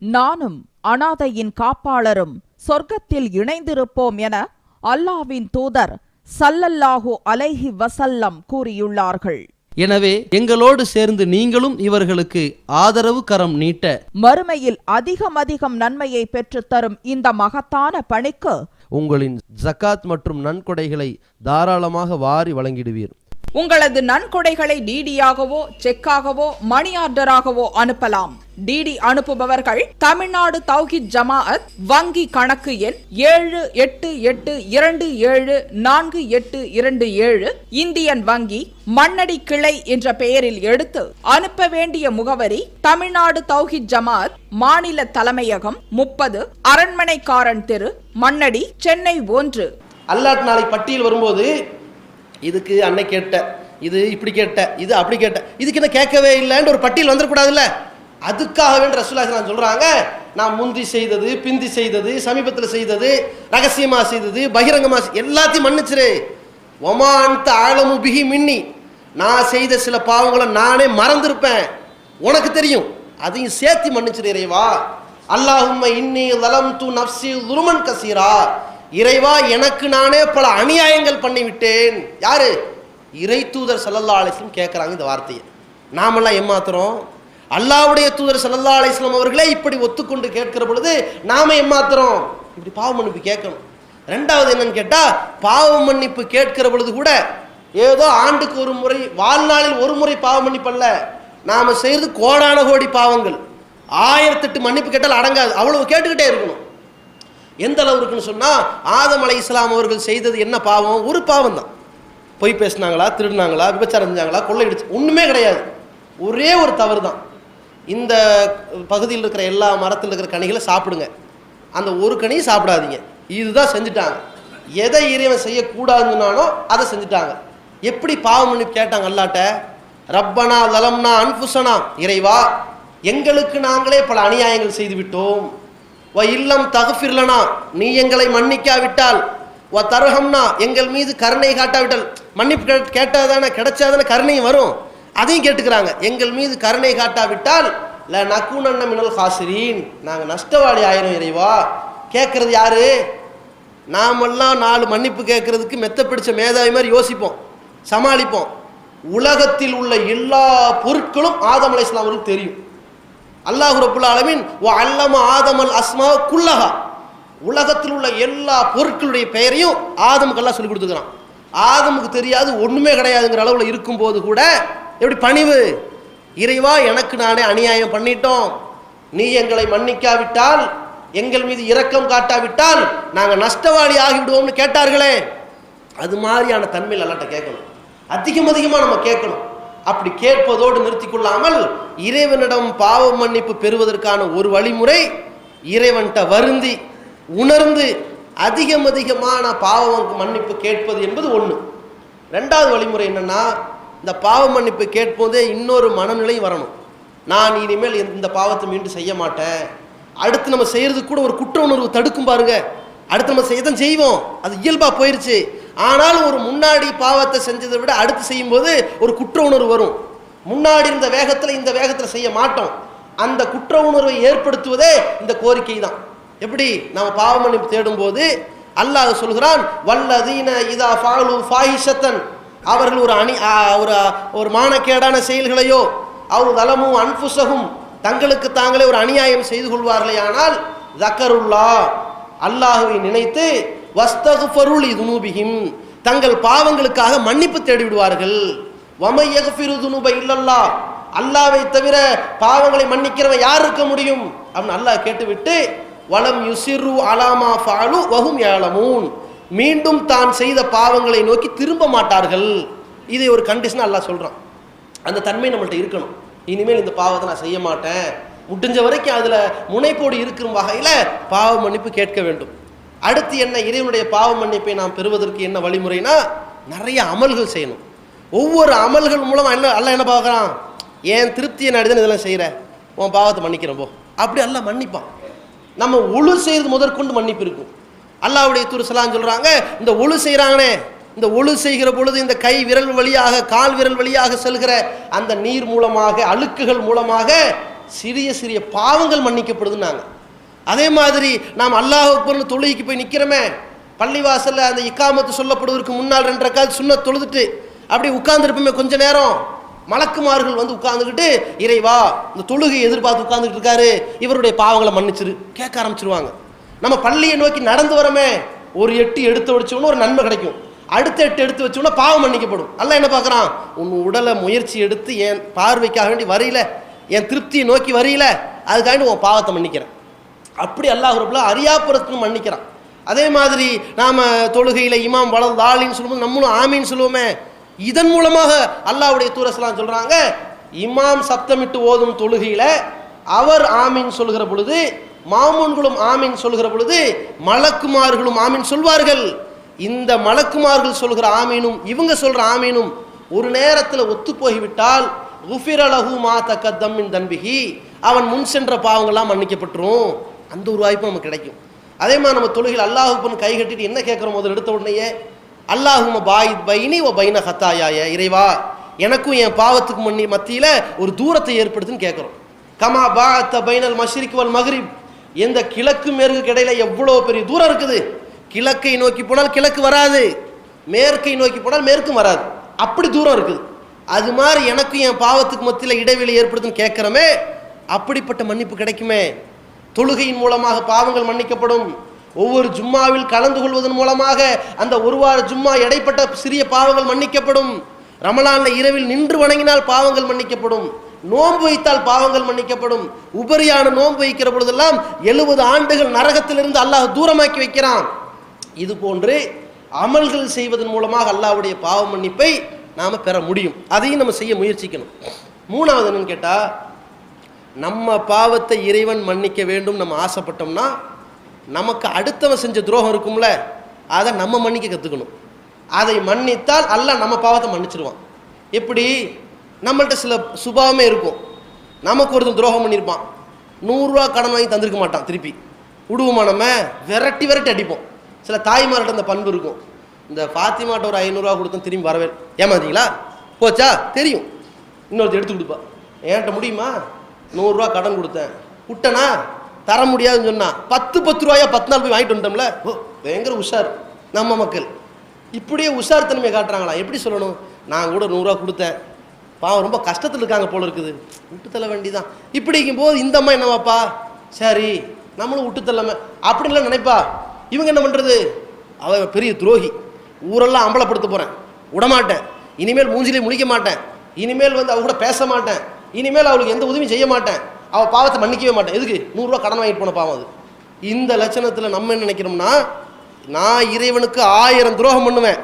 நானும் அனாதையின் காப்பாளரும் சொர்க்கத்தில் இணைந்திருப்போம் என அல்லாஹ்வின் தூதர் ஸல்லல்லாஹு அலைஹி வஸல்லம் கூறியுள்ளார்கள். எனவே எங்களோடு சேர்ந்து நீங்களும் இவர்களுக்கு ஆதரவு கரம் நீட்ட, மறுமையில் அதிகம் நன்மையை பெற்றுத்தரும் இந்த மகத்தான பணிக்கு உங்களின் ஜகாத் மற்றும் நன்கொடைகளை தாராளமாக வாரி வழங்கிடுவீர். உங்களது நன்கொடைகளை டிடியாகவோ செக்காகவோ மணி ஆர்டராகவோ அனுப்பலாம். டிடி அனுப்புபவர்கள் தமிழ்நாடு தௌஹீத் ஜமாஅத் வங்கி கணக்கு எண் 7882748827 இந்தியன் வங்கி மண்ணடி கிளை என்ற பெயரில் எடுத்து அனுப்ப வேண்டிய முகவரி தமிழ்நாடு தௌஹீத் ஜமாஅத் மாநில தலைமையகம் 30 அரண்மனைக்காரன் தெரு, மண்ணடி, சென்னை 1. அல்லாஹ் நாளை பட்டியல் வரும்போது இதுக்கு அன்னை கேட்ட, இது இப்படி கேட்ட, இது அப்படி கேட்ட, இதுக்கு என்ன கேட்கவே இல்லைன்னு ஒரு பட்டியல் வந்துடக்கூடாதுல்ல. அதுக்காகவே ரசூலுல்லாஹி ஸல்லல்லாஹு அலைஹி வஸல்லம் சொல்றாங்க, நான் முந்தி செய்தது, பிந்தி செய்தது, சமீபத்தில் செய்தது, ரகசியமா செய்தது, பகிரங்கமா எல்லாத்தையும் மன்னிச்சிரு. வமா அன்த ஆலமு பிஹி மின்னி, நான் செய்த சில பாவங்களை நானே மறந்திருப்பேன், உனக்கு தெரியும், அதையும் சேர்த்து மன்னிச்சிரு இறைவா. அல்லாஹும்ம இன்னி ஸலம்து நஃப்ஸி ஸுல்மன் கஸீரா, இறைவா எனக்கு நானே பல அநியாயங்கள் பண்ணிவிட்டேன். யாரு? இறை தூதர் ஸல்லல்லாஹு அலைஹி வஸல்லம் கேட்குறாங்க இந்த வார்த்தையை. நாமெல்லாம் ஏமாத்துறோம். அல்லாஹ்வுடைய தூதர் ஸல்லல்லாஹு அலைஹி வஸல்லம் அவர்களே இப்படி ஒத்துக்கொண்டு கேட்கிற பொழுது நாம ஏமாத்துறோம். இப்படி பாவ மன்னிப்பு கேட்கணும். ரெண்டாவது என்னன்னு கேட்டா, பாவ மன்னிப்பு கேட்கிற பொழுது கூட ஏதோ ஆண்டுக்கு ஒரு முறை, வாழ்நாளில் ஒரு முறை பாவ மன்னிப்பு அல்ல, நாம செய்யறது கோடான கோடி பாவங்கள். 1008 மன்னிப்பு கேட்டால் அடங்காது, அவ்வளவு கேட்டுக்கிட்டே இருக்கணும். எந்த அளவு இருக்குன்னு சொன்னா, ஆதம் அலைஹிஸ்ஸலாம் அவர்கள் செய்தது என்ன பாவம்? ஒரு பாவம் தான். பொய் பேசினாங்களா, திருடினாங்களா, விபச்சாரம் செஞ்சாங்களா, கொள்ளையடிச்சு, ஒண்ணுமே கிடையாது. ஒரே ஒரு தவறு தான். இந்த பகுதியில் இருக்கிற எல்லா மரத்தில் இருக்கிற கனிகளை சாப்பிடுங்க, அந்த ஒரு கனியை சாப்பிடாதீங்க, இதுதான் செஞ்சுட்டாங்க. எதை இறைவன் செய்யக்கூடாதுன்னானோ அதை செஞ்சுட்டாங்க. எப்படி பாவ மன்னிப்பு கேட்டாங்க அல்லாட்ட? ரப்பனா லலம்னா அன்ஃபுஸனா, இறைவா எங்களுக்கு நாங்களே பல அநியாயங்கள் செய்து விட்டோம். வ இல்லம் தகுஃபிர்லனா, நீ எங்களை மன்னிக்காவிட்டால், வ தர்ஹம்னா எங்கள் மீது கருணை காட்டாவிட்டால், மன்னிப்பு கேட்டாதானே கிடைச்சாதானே கருணையும் வரும், அதையும் கேட்டுக்கிறாங்க. எங்கள் மீது கருணை காட்டாவிட்டால் ல நகுனன்ன மினல் காசிரீன், நாங்கள் நஷ்டவாளி ஆயிரும் இறைவா. கேட்கறது யாரு? நாமெல்லாம் 4 மன்னிப்பு கேட்கறதுக்கு மெத்த பிடிச்ச மேதாவி மாதிரி யோசிப்போம், சமாளிப்போம். உலகத்தில் உள்ள எல்லா பொருட்களும் ஆதம் அலைஹிஸ்ஸலாம் அவருக்கு தெரியும். அல்லாஹ் ரப்புல் ஆலமீன் வ அல்லம ஆதமல் அஸ்மா குல்லஹா, உலகத்தில் உள்ள எல்லா பொருட்களுடைய பெயரையும் ஆதமுக்கு எல்லாம் சொல்லி கொடுத்துக்கிறான். ஆதமுக்கு தெரியாது ஒண்ணுமே கிடையாதுங்கிற அளவில் இருக்கும்போது கூட எப்படி பணிவு? இறைவா எனக்கு நானே அநியாயம் பண்ணிட்டோம், நீ எங்களை மன்னிக்காவிட்டால், எங்கள் மீது இரக்கம் காட்டாவிட்டால் நாங்கள் நஷ்டவாளி ஆகிவிடுவோம்னு கேட்டார்களே, அது மாதிரியான தன்மையில் அல்லாட்ட கேட்கணும். அதிகமாக நம்ம கேட்கணும். அப்படி கேட்பதோடு நிறுத்தி கொள்ளாமல் இறைவனிடம் பாவ மன்னிப்பு பெறுவதற்கான ஒரு வழிமுறை, இறைவன்கிட்ட வருந்தி உணர்ந்து அதிகமான பாவ மன்னிப்பு கேட்பது என்பது ஒன்று. ரெண்டாவது வழிமுறை என்னன்னா, இந்த பாவ மன்னிப்பு கேட்போதே இன்னொரு மனநிலை வரணும். நான் இனிமேல் இந்த பாவத்தை மீண்டும் செய்ய மாட்டேன். அடுத்து நம்ம செய்யறதுக்கு கூட ஒரு குற்ற உணர்வு தடுக்கும் பாருங்க. அடுத்து நம்ம செய்யதான் செய்வோம், அது இயல்பா போயிருச்சு. ஆனாலும் ஒரு முன்னாடி பாவத்தை செஞ்சதை விட அடுத்து செய்யும் போது ஒரு குற்ற உணர்வு வரும். முன்னாடி இருந்த வேகத்தில் இந்த வேகத்தில் செய்ய மாட்டோம். அந்த குற்ற உணர்வை ஏற்படுத்துவதே இந்த கோரிக்கை தான். எப்படி? நம்ம பாவ மன்னிப்பு தேடும் போது அல்லாஹ் சொல்கிறான், வல்லதீன இதா ஃபஅலு ஃபாஹிஷத்தன், அவர்கள் ஒரு மானக்கேடான செயல்களையோ அவர் தலமும் அன்புசகும் தங்களுக்கு தாங்களே ஒரு அநியாயம் செய்து கொள்வார்களே, ஆனால் ஜக்கருல்லா அல்லாஹுவை நினைத்து வஸ்தகுஃபருல் துனூபிஹிம் தங்கள் பாவங்களுக்காக மன்னிப்பு தேடி விடுவார்கள். வமை யக்ஃபிரு துனூப இல்லல்லாஹ் அல்லாஹ்வை தவிர பாவங்களை மன்னிக்கிறவன் யார் இருக்க முடியும் அப்படின்னு அல்லாஹ் கேட்டுவிட்டு வலம் யுசிரு அலாமா ஃபாலு வஹும் யஅலமூன் மீண்டும் தான் செய்த பாவங்களை நோக்கி திரும்ப மாட்டார்கள். இதை ஒரு கண்டிஷன் அல்லாஹ் சொல்றான். அந்த தன்மை நம்மள்ட்ட இருக்கணும். இனிமேல் இந்த பாவத்தை நான் செய்ய மாட்டேன், முடிஞ்ச வரைக்கும் அதுல முனைப்போடு இருக்கிற வகையில பாவ மன்னிப்பு கேட்க வேண்டும். அடுத்து என்ன, இறைவனுடைய பாவ மன்னிப்பை நாம் பெறுவதற்கு என்ன வழிமுறைனா, நிறைய அமல்கள் செய்யணும். ஒவ்வொரு அமல்கள் மூலமா அல்லாஹ் என்ன பார்க்கறான், ஏன் திருப்தியை நாடிதான் இதெல்லாம் செய்யற, உன் பாவத்தை மன்னிக்கிறோம் போ, அப்படி அல்லாஹ் மன்னிப்பான். நம்ம ஒழு செய்யறது முதற்கொண்டு மன்னிப்பு இருக்கும். அல்லாஹ்வுடைய தூதர் ஸல்லல்லாஹு அலைஹி சொல்றாங்க, இந்த ஒழு செய்யறாங்களே, இந்த ஒழு செய்கிற பொழுது இந்த கை விரல் வழியாக கால் விரல் வழியாக செல்கிற அந்த நீர் மூலமாக அழுக்குகள் மூலமாக சிறிய சிறிய பாவங்கள் மன்னிக்கப்படுதுன்னாங்க. அதே மாதிரி நாம் அல்லாஹ் அக்பர்னு தொழுகைக்கு போய் நிற்கிறோமே, பள்ளிவாசல்ல அந்த இக்காமத்து சொல்லப்படுவதற்கு முன்னால் 2 ரக்காத் சுன்னத் தொழுதுட்டு அப்படி உட்கார்ந்துருப்போமே கொஞ்ச நேரம், மலக்குமார்கள் வந்து உட்கார்ந்துக்கிட்டு இறைவா இந்த தொழுகை எதிர்பார்த்து உட்கார்ந்துட்டு இருக்காரு, இவருடைய பாவங்களை மன்னிச்சிரு கேட்க ஆரம்பிச்சிருவாங்க. நம்ம பள்ளியை நோக்கி நடந்து வரமே, ஒரு 8 எடுத்து வச்சோம்னா ஒரு நன்மை கிடைக்கும், அடுத்த 8 எடுத்து வச்சோம்னா பாவம் மன்னிக்கப்படும். அல்லாஹ் என்ன பார்க்குறான், உன் உடலை முயற்சி எடுத்து என் பார்வைக்காக வேண்டி வரையில, என் திருப்தியை நோக்கி வரையில, அதுக்காண்டி உன் பாவத்தை மன்னிக்கிறேன். அப்படி அல்லாஹ் ரப்பல் அறியாப்புறத்துக்கு மன்னிக்கிறான். அதே மாதிரி நாம தொழுகையில இமாம் வலது ஆலின்னு சொல்லும்போது நம்மளும் ஆமீன்னு சொல்லுவோமே, இதன் மூலமாக அல்லாஹ்வுடைய தூதர் ஸல்லல்லாஹு அலைஹி சொல்றாங்க, இமாம் சப்தமிட்டு ஓதும் தொழுகையில அவர் ஆமீன் சொல்கிற பொழுது, மாமூன்களும் ஆமீன் சொல்கிற பொழுது மலக்குமார்களும் ஆமீன் சொல்வார்கள். இந்த மலக்குமார்கள் சொல்கிற ஆமீனும் இவங்க சொல்ற ஆமீனும் ஒரு நேரத்தில் ஒத்து போய்விட்டால் குஃபிர லஹு மா தகத்தம் மின் தன்பிஹி அவன் முன் சென்ற பாவங்கள்லாம் மன்னிக்கப்பட்டுரும். அந்த ஒரு வாய்ப்பு நமக்கு கிடைக்கும். அதே மாதிரி நம்ம தொழுகையில் அல்லாஹ் அக்பர்னு கை கட்டிட்டு என்ன கேட்குறோம், முதல் எடுத்த உடனேயே அல்லாஹும்ம பாயித் பைனி வ பைன ஹத்தாயாய, இறைவா எனக்கும் என் பாவத்துக்கு மத்தியில ஒரு தூரத்தை ஏற்படுத்துன்னு கேட்குறோம். கமா பாஅத்த பைனல் மஷ்ரிக் வல் மக்ரிப், எந்த கிழக்கு மேற்கு இடையில எவ்வளோ பெரிய தூரம் இருக்குது, கிழக்கை நோக்கி போனால் கிழக்கு வராது, மேற்கை நோக்கி போனால் மேற்கும் வராது, அப்படி தூரம் இருக்குது. அது மாதிரி எனக்கும் என் பாவத்துக்கு மத்தியில் இடைவெளி ஏற்படுத்துன்னு கேட்குறமே, அப்படிப்பட்ட மன்னிப்பு கிடைக்குமே. தொழுகையின் மூலமாக பாவங்கள் மன்னிக்கப்படும். ஒவ்வொரு ஜும்மாவில் கலந்து கொள்வதன் மூலமாக அந்த ஒரு வார ஜும்மா இடைப்பட்ட சிறிய பாவங்கள் மன்னிக்கப்படும். ரமலான்ல இரவில் நின்று வணங்கினால் பாவங்கள் மன்னிக்கப்படும். நோன்பு வைத்தால் பாவங்கள் மன்னிக்கப்படும். உபரியான நோன்பு வைக்கிற பொழுதெல்லாம் 70 ஆண்டுகள் நரகத்திலிருந்து அல்லாஹ் தூரமாக்கி வைக்கிறான். இது போன்று அமல்கள் செய்வதன் மூலமாக அல்லாஹ்வுடைய பாவ மன்னிப்பை நாம பெற முடியும். அதையும் நம்ம செய்ய முயற்சிக்கணும். மூணாவது என்னன்னு கேட்டா, நம்ம பாவத்தை இறைவன் மன்னிக்க வேண்டும் நம்ம ஆசைப்பட்டோம்னா, நமக்கு அடுத்தவன் செஞ்ச துரோகம் இருக்கும்ல, அதை நம்ம மன்னிக்க கற்றுக்கணும். அதை மன்னித்தால் அல்லாஹ் நம்ம பாவத்தை மன்னிச்சிருவான். எப்படி, நம்மள்ட்ட சில சுபாவமே இருக்கும். நமக்கு ஒருத்தன் துரோகம் பண்ணியிருப்பான், 100 ரூபா கடன் வாங்கி தந்திருக்க மாட்டான், திருப்பி விடுவோமா, நம்ம விரட்டி விரட்டி அடிப்போம். சில தாய்மார்கிட்ட அந்த பண்பு இருக்கும். இந்த ஃபாத்திமாட்ட ஒரு 500 ரூபா கொடுத்தோம், திரும்பி வரவே ஏமாந்தீங்களா போச்சா தெரியும், இன்னொருத்தர் எடுத்து கொடுப்பா, ஏன்ட்ட முடியுமா, 100 ரூபா கடன் கொடுத்தேன் விட்டனா தர முடியாதுன்னு சொன்னா 10 ரூபாயா 10 நாள் போய் வாங்கிட்டு வந்துட்டோம்ல, பயங்கர உஷார் நம்ம மக்கள். இப்படியே உஷார் தன்மையை காட்டுறாங்களா, எப்படி சொல்லணும், நான் கூட 100 ரூபா கொடுத்தேன், பாவம் ரொம்ப கஷ்டத்தில் இருக்காங்க போல இருக்குது, விட்டு தள்ள வேண்டிதான். இப்படிக்கும் போது இந்த அம்மா என்னவாப்பா, சரி நம்மளும் விட்டு தள்ளாம அப்படின்லாம் நினைப்பா. இவங்க என்ன பண்றது, அவ பெரிய துரோகி, ஊரெல்லாம் அம்பலப்படுத்த போறேன், விடமாட்டேன், இனிமேல் மூஞ்சிலே முழிக்க மாட்டேன், இனிமேல் வந்து அவ கூட பேச மாட்டேன், இனிமேல் அவளுக்கு எந்த உதவியும் செய்ய மாட்டேன், அவள் பாவத்தை மன்னிக்கவே மாட்டேன், எதுக்கு 100 ரூபா கடன் வாங்கிட்டு போன பாவம் அது. இந்த லட்சணத்தில் நம்ம என்ன நினைக்கிறோம்னா, நான் இறைவனுக்கு 1000 துரோகம் பண்ணுவேன்,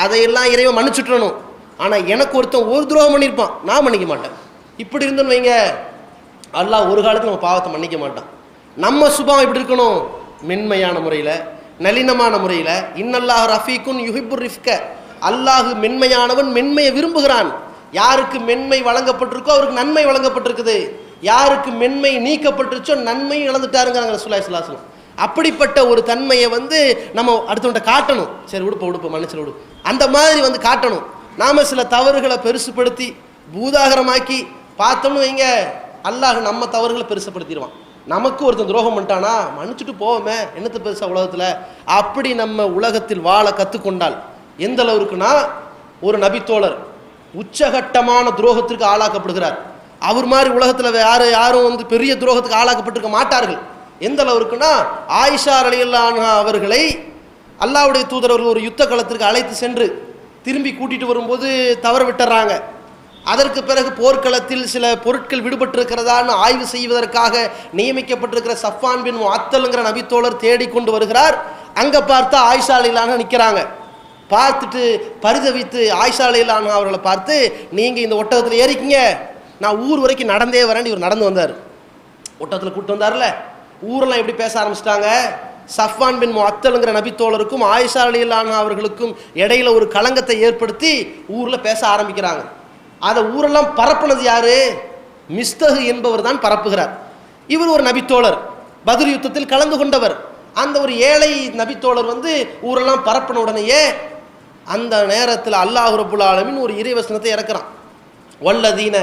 அதையெல்லாம் இறைவன் மன்னிச்சுட்டணும், ஆனால் எனக்கு ஒருத்தன் ஒரு துரோகம் பண்ணியிருப்பான், நான் மன்னிக்க மாட்டேன். இப்படி இருந்தோன்னு வைங்க, அல்லாஹ் ஒரு காலத்தில் நம்ம பாவத்தை மன்னிக்க மாட்டான். நம்ம சுபாவம் எப்படி இருக்கணும், மென்மையான முறையில், நளினமான முறையில். இன்னல்லாஹ் ரஃபீக்குன் யுஹிப்புர் ரிஃப்க, அல்லாஹ் மென்மையானவன், மென்மையை விரும்புகிறான். யாருக்கு மென்மை வழங்கப்பட்டிருக்கோ அவருக்கு நன்மை வழங்கப்பட்டிருக்குது, யாருக்கு மென்மை நீக்கப்பட்டுருச்சோ நன்மையும் இழந்துட்டாருங்கிறாங்க ரசூலுல்லாஹி ஸல்லல்லாஹு அலைஹி வஸல்லம். அப்படிப்பட்ட ஒரு தன்மையை வந்து நம்ம அடுத்தவன்ட்ட காட்டணும். சரி உடுப்ப மன்னிச்சிட விடு, அந்த மாதிரி வந்து காட்டணும். நாம சில தவறுகளை பெருசுப்படுத்தி பூதாகரமாக்கி பார்த்தோம்னு வைங்க, அல்லாஹ் நம்ம தவறுகளை பெருசுப்படுத்திடுவான். நமக்கு ஒருத்தன் துரோகம் பண்ணிட்டானா மன்னிச்சுட்டு போவோமே, என்னத்தை பெருசா உலகத்தில், அப்படி நம்ம உலகத்தில் வாழ கற்றுக்கொண்டால் எந்த அளவுக்குன்னா, ஒரு நபித்தோழர் உச்சகட்டமான துரோகத்திற்கு ஆளாக்கப்படுகிறார். அவர் மாதிரி உலகத்தில் யாரும் வந்து பெரிய துரோகத்துக்கு ஆளாக்கப்பட்டிருக்க மாட்டார்கள். எந்த அளவுக்குன்னா, ஆயிஷா ரலியல்லாஹு அன்ஹா அவர்களை அல்லாஹ்வுடைய தூதரவர்கள் ஒரு யுத்த களத்திற்கு அழைத்து சென்று திரும்பி கூட்டிட்டு வரும்போது தவற விட்டுறாங்க. அதற்கு பிறகு போர்க்களத்தில் சில பொருட்கள் விடுபட்டிருக்கிறதான்னு ஆய்வு செய்வதற்காக நியமிக்கப்பட்டிருக்கிற சஃப்வான் பின் முஅத்தல்ங்கிற நபித்தோழர் தேடிக்கொண்டு வருகிறார். அங்கே பார்த்தா ஆயிஷா ரலியல்லாஹு அன்ஹா நிற்கிறாங்க. பார்த்துட்டு பரிதவித்து ஆயிஷா ரலியல்லாஹு அன்ஹா அவர்களை பார்த்து, நீங்கள் இந்த ஒட்டகத்தில் ஏறிக்கிங்க, நான் ஊர் வரைக்கும் நடந்தே வரேன்னு இவர் நடந்து வந்தார். ஒட்டகத்தில் கூப்பிட்டு வந்தார்ல, ஊரெல்லாம் எப்படி பேச ஆரம்பிச்சிட்டாங்க. சஃப்வான் பின் முஅத்தல்ங்கிற நபித்தோழருக்கும் ஆயிஷா ரலியல்லாஹு அன்ஹா அவர்களுக்கும் இடையில ஒரு களங்கத்தை ஏற்படுத்தி ஊரில் பேச ஆரம்பிக்கிறாங்க. அதை ஊரெல்லாம் பரப்புனது யாரு? மிஸ்தஹ் என்பவர் தான் பரப்புகிறார். இவர் ஒரு நபித்தோழர், பத்ர் யுத்தத்தில் கலந்து கொண்டவர். அந்த ஒரு ஏழை நபித்தோழர் வந்து ஊரெல்லாம் பரப்பின உடனேயே அந்த நேரத்தில் அல்லாஹ் ரப்புல் ஆலமீன் ஒரு இறைவசனத்தை இறக்குறான். வல்லதீன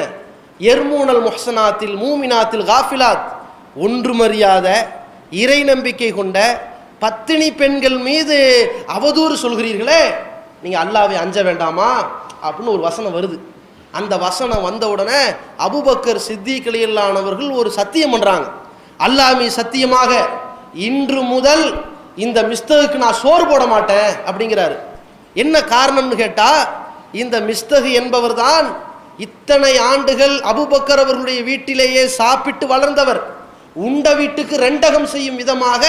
யர்மூனல் முஹ்ஸனாத்தில் மூமினாத்தில் காஃபிலாத், ஒன்றுமறியாத இறை நம்பிக்கை கொண்ட பத்தினி பெண்கள் மீது அவதூறு சொல்கிறீர்களே, நீங்கள் அல்லாஹ்வை அஞ்ச வேண்டாமா அப்படின்னு ஒரு வசனம் வருது. அந்த வசனம் வந்த உடனே அபூபக்கர் சித்திக் ரலியல்லாஹு அன்ஹு அவர்கள் ஒரு சத்தியம் பண்றாங்க. அல்லாஹ் மீது சத்தியமாக இன்று முதல் இந்த மிஸ்தகுக்கு நான் சோறு போட மாட்டேன் அப்படிங்கிறாரு. என்ன காரணம்னு கேட்டா, இந்த மிஸ்தகு என்பவர் தான் இத்தனை ஆண்டுகள் அபூபக்கர் அவர்களுடைய வீட்டிலேயே சாப்பிட்டு வளர்ந்தவர். உண்ட வீட்டுக்கு ரெண்டகம் செய்யும் விதமாக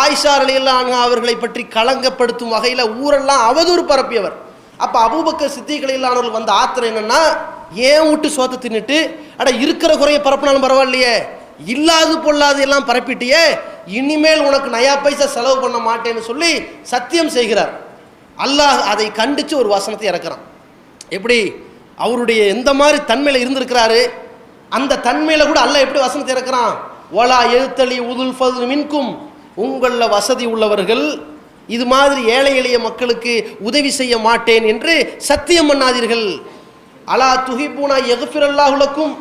ஆயிஷா ரலியல்லாஹு அன்ஹா அவர்களை பற்றி களங்கப்படுத்தும் வகையில் ஊரெல்லாம் அவதூறு பரப்பியவர். அப்போ அபூபக்கர் சித்திக் ரலியல்லாஹு அன்ஹு வந்த ஆத்திரம் என்னன்னா, ஏன் விட்டு சோத்தை தின்னுட்டு அட இருக்கிற குறைய பரப்பினாலும் பரவாயில்லையே, இல்லாது பொல்லாது எல்லாம் பரப்பிட்டியே, இனிமேல் உனக்கு நயா பைசா செலவு பண்ண மாட்டேன்னு சொல்லி சத்தியம் செய்கிறார். அல்லாஹ் அதை கண்டித்து ஒரு வசனத்தை இறக்குறான். எப்படி அவருடைய எந்த மாதிரி தன்மையில் இருந்திருக்கிறாரு, அந்த தன்மையில கூட அல்லாஹ் எப்படி வசனத்தை இறக்குறான். வலா எழுத்தலி உதுல் ஃபதுல் மின்கும், உங்களில் வசதி உள்ளவர்கள் இது மாதிரி ஏழை எளிய மக்களுக்கு உதவி செய்ய மாட்டேன் என்று சத்தியம் பண்ணாதீர்கள். அலா துஹிபூனா யக்ஃபிரல்லாஹு லக்கும்,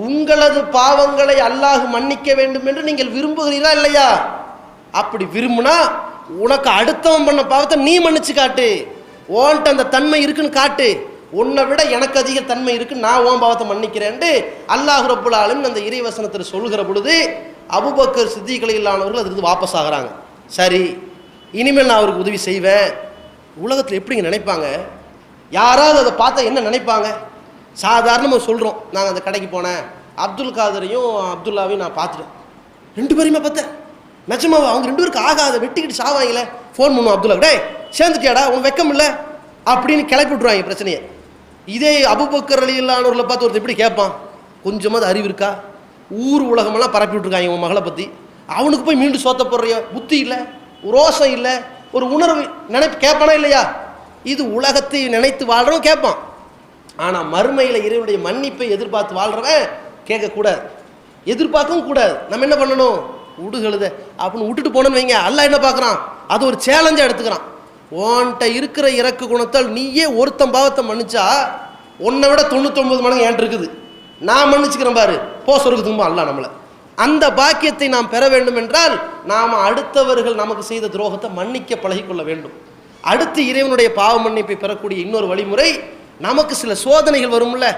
உங்களது பாவங்களை அல்லாஹ் மன்னிக்க வேண்டும் என்று நீங்கள் விரும்புகிறீரா இல்லையா? அப்படி விரும்புனா உனக்கு அடுத்தவன் பண்ண பாவத்தை நீ மன்னிச்சு காட்டு, ஓன்ட்ட அந்த தன்மை இருக்குன்னு காட்டு, உன்னை விட எனக்கு அதிக தன்மை இருக்கு, நான் உன் பாவத்தை மன்னிக்கிறேன் அல்லாஹ் ரப்புல் ஆலமீன் அந்த இறைவசனத்தில் சொல்கிற பொழுது அபூபக்கர் சித்திக் ரலியல்லாஹு அன்ஹு அதிலிருந்து வாபஸ் ஆகிறாங்க. சரி, இனிமேல் நான் அவருக்கு உதவி செய்வேன். உலகத்தில் எப்படிங்க நினைப்பாங்க? யாராவது அதை பார்த்தா என்ன நினைப்பாங்க? சாதாரணமாக சொல்கிறோம், நாங்கள் அந்த கடைக்கு போனேன், அப்துல் காதரையும் அப்துல்லாவையும் நான் பார்த்துட்டேன், ரெண்டு பேரையுமே பார்த்தேன், நிஜமாவா அவங்க ரெண்டு பேருக்கு ஆகாத வெட்டிக்கிட்டு சாவாங்களே, ஃபோன் பண்ணுவோம் அப்துல்லா, டே சேர்ந்துட்டியாடா உனக்கு வெக்கம் இல்லை அப்படின்னு கிளப்பி விட்ருவாங்க பிரச்சனையை. இதே அபூபக்கர் ரலியல்லாஹு அன்ஹுவை பார்த்து ஒருத்தர் எப்படி கேட்பான், கொஞ்சமாவது அறிவு இருக்கா, ஊர் உலகமெல்லாம் பரப்பி விட்ருக்காங்க உன் மகளை பற்றி, அவனுக்கு போய் மீண்டும் சோத்த போடுறியோ, புத்தி இல்லை, ரோசம் இல்லை, ஒரு உணர்வு நினைப்பு கேட்பானா இல்லையா? இது உலகத்தை நினைத்து வாழ்றவன் கேட்பான். ஆனால் மறுமையில் இறைவனுடைய மன்னிப்பை எதிர்பார்த்து வாழ்றவன் கேட்கக்கூடாது, எதிர்பார்க்கவும் கூடாது. நம்ம என்ன பண்ணணும், விடுகழுத அப்படின்னு விட்டுட்டு போனோன்னு வைங்க, அல்லாஹ் என்ன பார்க்குறான், அது ஒரு சேலஞ்சாக எடுத்துக்கிறான். உன்கிட்ட இருக்கிற இறக்கு குணத்தால் நீயே ஒருத்தன் பாவத்தை மன்னிச்சா உன்னை விட 99 மடங்கு ஏன்ட்டு இருக்குது, நான் மன்னிச்சுக்கிறேன் பாரு, போ சொர்க்கத்துக்குமா அல்லாஹ் நம்மளை. அந்த பாக்கியத்தை நாம் பெற வேண்டும் என்றால் நாம் அடுத்தவர்கள் நமக்கு செய்த துரோகத்தை மன்னிக்க பழகிக்கொள்ள வேண்டும். அடுத்து இறைவனுடைய பாவ மன்னிப்பை பெறக்கூடிய இன்னொரு வழிமுறை, நமக்கு சில சோதனைகள் வரும்ல,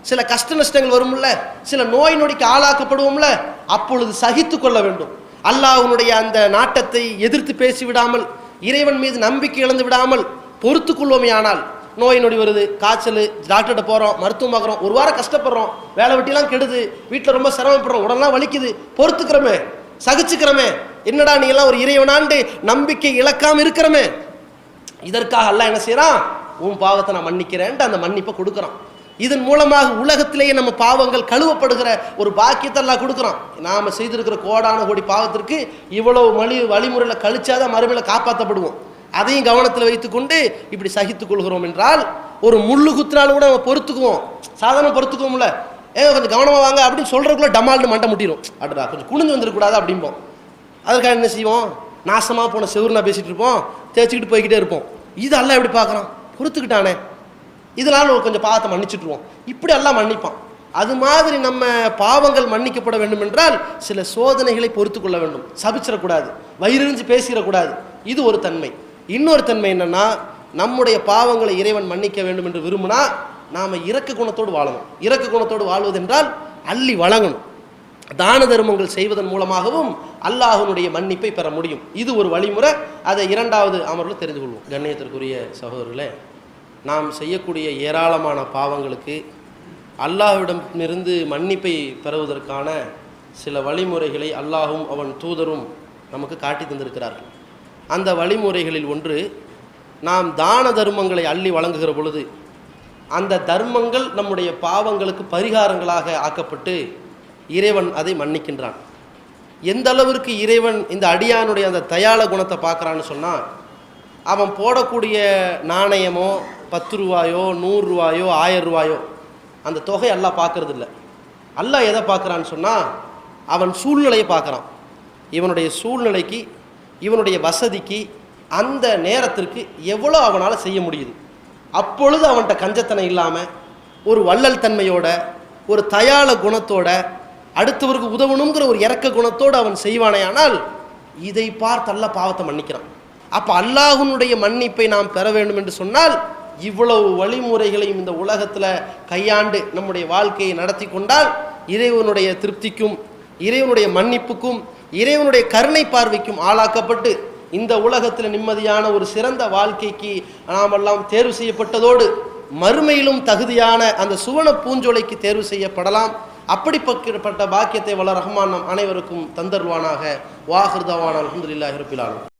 சில கஷ்ட நஷ்டங்கள் வரும்ல, சில நோய் நொடிக்கு ஆளாக்கப்படுவோம்ல, அப்பொழுது சகித்து கொள்ள வேண்டும். அல்லாஹ்வுடைய அந்த நாட்டத்தை எதிர்த்து பேசிவிடாமல், இறைவன் மீது நம்பிக்கை இழந்து விடாமல் பொறுத்து கொள்வோமையானால், நோய் நொடி வருது, காய்ச்சல், டாக்டர்கிட்ட போகிறோம், மருத்துவம் பார்க்குறோம், ஒரு வாரம் கஷ்டப்படுறோம், வேலை வெட்டிலாம் கெடுது, வீட்டில் ரொம்ப சிரமப்படுறோம், உடனெலாம் வலிக்குது, பொறுத்துக்கிறோமே, சகிச்சுக்கிறோமே, என்னடா நீ எல்லாம் ஒரு இறைவனாண்டு நம்பிக்கை இழக்காமல் இருக்கிறோமே, இதற்காக அல்லாஹ் என்ன செய்யறான், உன் பாவத்தை நான் மன்னிக்கிறேன்ட்டு அந்த மன்னிப்பை கொடுக்குறான். இதன் மூலமாக உலகத்திலேயே நம்ம பாவங்கள் கழுவப்படுகிற ஒரு பாக்கியத்தை அல்லாஹ் கொடுக்குறான். நாம் செய்திருக்கிற கோடான கோடி பாவத்திற்கு இவ்வளவு வழிமுறையில் கழிச்சாதான் மறுமையில் காப்பாற்றப்படுவோம். அதையும் கவனத்தில் வைத்துக்கொண்டு இப்படி சகித்துக் கொள்கிறோம் என்றால், ஒரு முள்ளு குத்தினாலும் கூட நம்ம பொறுத்துக்குவோம், சாதாரண பொறுத்துக்குவோம்ல, கொஞ்சம் கவனமாக வாங்க அப்படின்னு சொல்கிறதுக்குள்ள டமால்னு மண்டை முட்டிடும், அடுடா கொஞ்சம் குனிஞ்சு வந்துடக்கூடாது அப்படிம்போம். அதற்காக என்ன செய்வோம், நாசமாக போன செவுருனா பேசிகிட்டு இருப்போம், தேய்ச்சிக்கிட்டு போய்கிட்டே இருப்போம். இது எல்லாம் எப்படி பார்க்குறான், பொறுத்துக்கிட்டானே, இதனால் கொஞ்சம் பாவத்தை மன்னிச்சுட்ருவோம், இப்படி எல்லாம் மன்னிப்பான். அது மாதிரி நம்ம பாவங்கள் மன்னிக்கப்பட வேண்டும் என்றால் சில சோதனைகளை பொறுத்து கொள்ள வேண்டும், சபிச்சிடக்கூடாது, வயிறிஞ்சு பேசிடக்கூடாது. இது ஒரு தன்மை. இன்னொரு தன்மை என்னன்னா, நம்முடைய பாவங்களை இறைவன் மன்னிக்க வேண்டும் என்று விரும்பினா நாம் இரக்க குணத்தோடு வாழணும். இரக்க குணத்தோடு வாழ்வதென்றால் அள்ளி வழங்கணும். தான தர்மங்கள் செய்வதன் மூலமாகவும் அல்லாஹ்வுடைய மன்னிப்பை பெற முடியும். இது ஒரு வழிமுறை. அதை இரண்டாவது அமர்வில் தெரிந்து கொள்வோம். கண்ணியத்திற்குரிய சகோதரர்களே, நாம் செய்யக்கூடிய ஏராளமான பாவங்களுக்கு அல்லாஹ்விடமிருந்து மன்னிப்பை பெறுவதற்கான சில வழிமுறைகளை அல்லாஹும் அவன் தூதரும் நமக்கு காட்டி தந்திருக்கிறார்கள். அந்த வழிமுறைகளில் ஒன்று, நாம் தான தர்மங்களை அள்ளி வழங்குகிற பொழுது அந்த தர்மங்கள் நம்முடைய பாவங்களுக்கு பரிகாரங்களாக ஆக்கப்பட்டு இறைவன் அதை மன்னிக்கின்றான். எந்த அளவிற்கு இறைவன் இந்த அடியானுடைய அந்த தயாள குணத்தை பார்க்குறான்னு சொன்னால், அவன் போடக்கூடிய நாணயமோ 10 ரூபாயோ 100 ரூபாயோ 1000 ரூபாயோ அந்த தொகை அல்லாஹ் பார்க்கறது இல்லை. அல்லாஹ் எதை பார்க்குறான்னு சொன்னால், அவன் சூழ்நிலையை பார்க்குறான். இவனுடைய சூழ்நிலைக்கு, இவனுடைய வசதிக்கு, அந்த நேரத்திற்கு எவ்வளோ அவனால் செய்ய முடியுது. அப்பொழுது அவன்கிட்ட கஞ்சத்தனை இல்லாமல் ஒரு வள்ளல் தன்மையோட, ஒரு தயாள குணத்தோட, அடுத்தவருக்கு உதவணுங்கிற ஒரு இரக்க குணத்தோடு அவன் செய்வானேயானால் இதை பார்த்து அல்லாஹ் பாவத்தை மன்னிக்கிறான். அப்போ அல்லாஹ்வுடைய மன்னிப்பை நாம் பெற வேண்டும் என்று சொன்னால் இவ்வளவு வழிமுறைகளையும் இந்த உலகத்தில் கையாண்டு நம்முடைய வாழ்க்கையை நடத்தி கொண்டால் இறைவனுடைய திருப்திக்கும், இறைவனுடைய மன்னிப்புக்கும், இறைவனுடைய கருணை பார்வைக்கும் ஆளாக்கப்பட்டு இந்த உலகத்தில் நிம்மதியான ஒரு சிறந்த வாழ்க்கைக்கு நாமெல்லாம் தேர்வு செய்யப்பட்டதோடு மறுமையிலும் தகுதியான அந்த சுவன பூஞ்சோலைக்கு தேர்வு செய்யப்படலாம். அப்படிப்பட்ட பாக்கியத்தை வல்ல ரஹ்மான் நம் அனைவருக்கும் தந்தருவானாக. வாஹிர் தவானா அல்ஹம்துலில்லாஹி ரப்பில் ஆலமீன்.